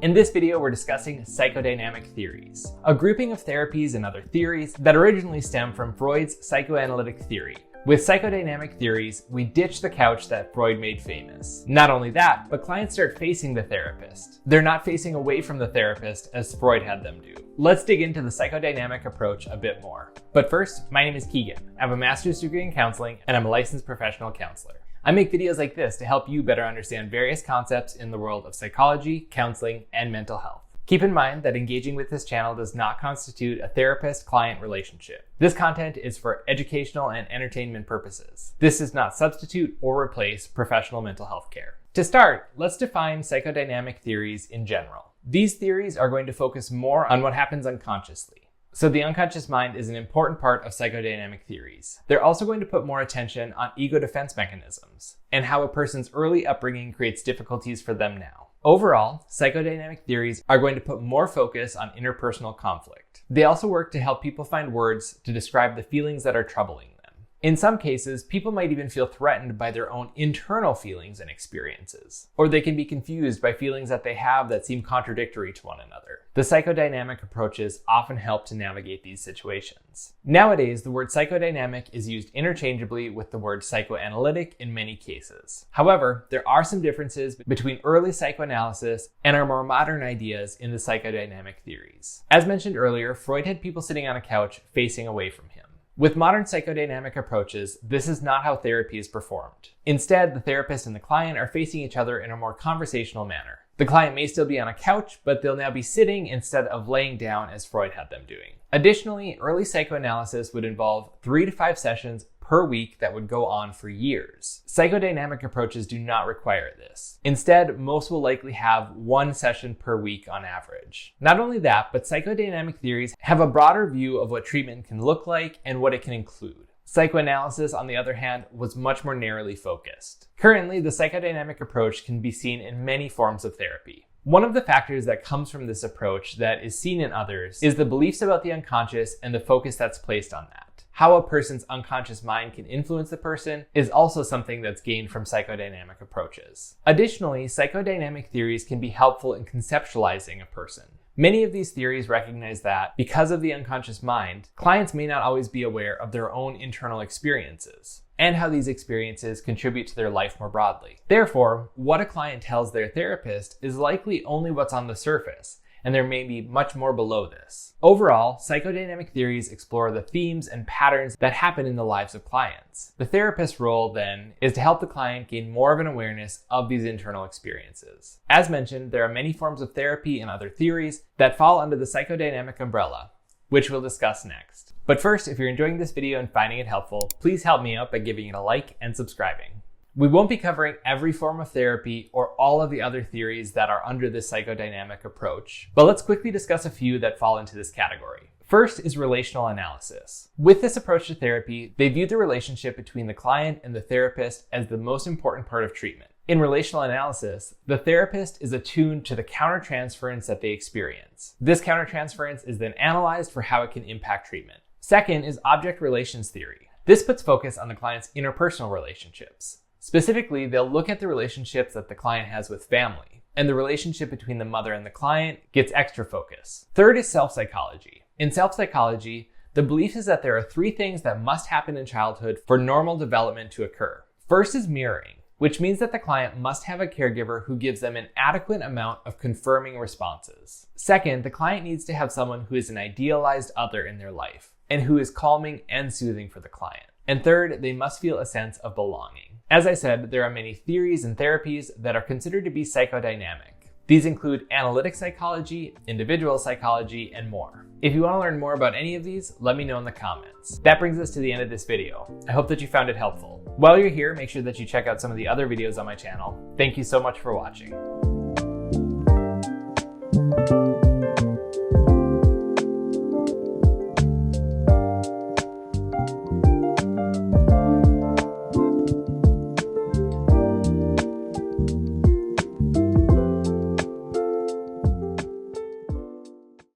In this video, we're discussing psychodynamic theories, a grouping of therapies and other theories that originally stem from Freud's psychoanalytic theory. With psychodynamic theories, we ditch the couch that Freud made famous. Not only that, but clients start facing the therapist. They're not facing away from the therapist as Freud had them do. Let's dig into the psychodynamic approach a bit more. But first, my name is Keegan. I have a master's degree in counseling and I'm a licensed professional counselor. I make videos like this to help you better understand various concepts in the world of psychology, counseling, and mental health. Keep in mind that engaging with this channel does not constitute a therapist-client relationship. This content is for educational and entertainment purposes. This does not substitute or replace professional mental health care. To start, let's define psychodynamic theories in general. These theories are going to focus more on what happens unconsciously. So the unconscious mind is an important part of psychodynamic theories. They're also going to put more attention on ego defense mechanisms and how a person's early upbringing creates difficulties for them now. Overall, psychodynamic theories are going to put more focus on interpersonal conflict. They also work to help people find words to describe the feelings that are troubling them. In some cases, people might even feel threatened by their own internal feelings and experiences, or they can be confused by feelings that they have that seem contradictory to one another. The psychodynamic approaches often help to navigate these situations. Nowadays, the word psychodynamic is used interchangeably with the word psychoanalytic in many cases. However, there are some differences between early psychoanalysis and our more modern ideas in the psychodynamic theories. As mentioned earlier, Freud had people sitting on a couch facing away from him. With modern psychodynamic approaches, this is not how therapy is performed. Instead, the therapist and the client are facing each other in a more conversational manner. The client may still be on a couch, but they'll now be sitting instead of laying down as Freud had them doing. Additionally, early psychoanalysis would involve 3 to 5 sessions per week that would go on for years. Psychodynamic approaches do not require this. Instead, most will likely have 1 session per week on average. Not only that, but psychodynamic theories have a broader view of what treatment can look like and what it can include. Psychoanalysis, on the other hand, was much more narrowly focused. Currently, the psychodynamic approach can be seen in many forms of therapy. One of the factors that comes from this approach that is seen in others is the beliefs about the unconscious and the focus that's placed on that. How a person's unconscious mind can influence the person is also something that's gained from psychodynamic approaches. Additionally, psychodynamic theories can be helpful in conceptualizing a person. Many of these theories recognize that, because of the unconscious mind, clients may not always be aware of their own internal experiences and how these experiences contribute to their life more broadly. Therefore, what a client tells their therapist is likely only what's on the surface, and there may be much more below this. Overall, psychodynamic theories explore the themes and patterns that happen in the lives of clients. The therapist's role, then, is to help the client gain more of an awareness of these internal experiences. As mentioned, there are many forms of therapy and other theories that fall under the psychodynamic umbrella, which we'll discuss next. But first, if you're enjoying this video and finding it helpful, please help me out by giving it a like and subscribing. We won't be covering every form of therapy or all of the other theories that are under this psychodynamic approach, but let's quickly discuss a few that fall into this category. First is relational analysis. With this approach to therapy, they view the relationship between the client and the therapist as the most important part of treatment. In relational analysis, the therapist is attuned to the countertransference that they experience. This countertransference is then analyzed for how it can impact treatment. Second is object relations theory. This puts focus on the client's interpersonal relationships. Specifically, they'll look at the relationships that the client has with family, and the relationship between the mother and the client gets extra focus. Third is self-psychology. In self-psychology, the belief is that there are 3 things that must happen in childhood for normal development to occur. First is mirroring, which means that the client must have a caregiver who gives them an adequate amount of confirming responses. Second, the client needs to have someone who is an idealized other in their life, and who is calming and soothing for the client. And third, they must feel a sense of belonging. As I said, there are many theories and therapies that are considered to be psychodynamic. These include analytic psychology, individual psychology, and more. If you want to learn more about any of these, let me know in the comments. That brings us to the end of this video. I hope that you found it helpful. While you're here, make sure that you check out some of the other videos on my channel. Thank you so much for watching.